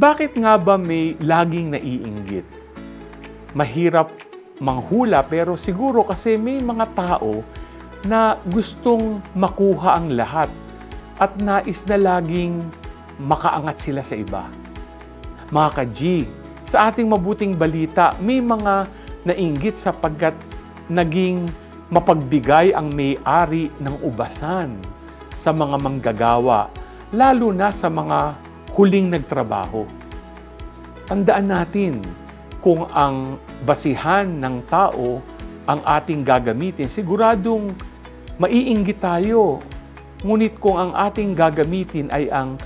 Bakit nga ba may laging naiinggit? Mahirap manghula pero siguro kasi may mga tao na gustong makuha ang lahat at nais na laging makaangat sila sa iba. Mga ka-G, sa ating mabuting balita, may mga nainggit sapagkat naging mapagbigay ang may-ari ng ubasan sa mga manggagawa, lalo na sa mga huling nagtrabaho. Tandaan natin, kung ang basihan ng tao ang ating gagamitin, siguradong maiinggit tayo. Ngunit kung ang ating gagamitin ay ang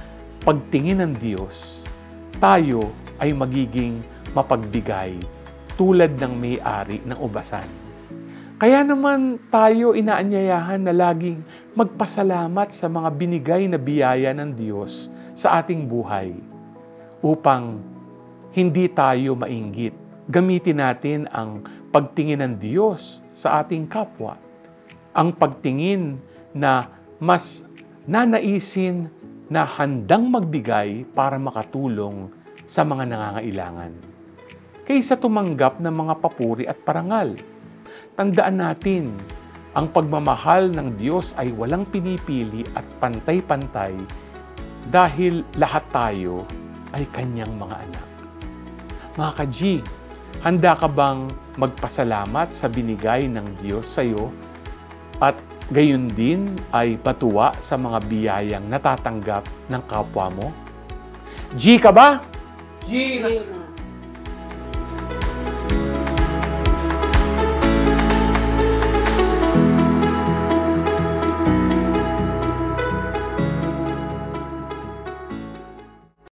pagtingin ng Diyos, tayo ay magiging mapagbigay tulad ng may-ari ng ubasan. Kaya naman tayo inaanyayahan na laging magpasalamat sa mga binigay na biyaya ng Diyos sa ating buhay upang hindi tayo mainggit. Gamitin natin ang pagtingin ng Diyos sa ating kapwa. Ang pagtingin na mas nanaisin na handang magbigay para makatulong sa mga nangangailangan, kaysa tumanggap ng mga papuri at parangal. Tandaan natin, ang pagmamahal ng Diyos ay walang pinipili at pantay-pantay dahil lahat tayo ay Kanyang mga anak. Mga ka-G, handa ka bang magpasalamat sa binigay ng Diyos sa iyo at gayon din ay matuwa sa mga biyayang natatanggap ng kapwa mo? G ka ba? G!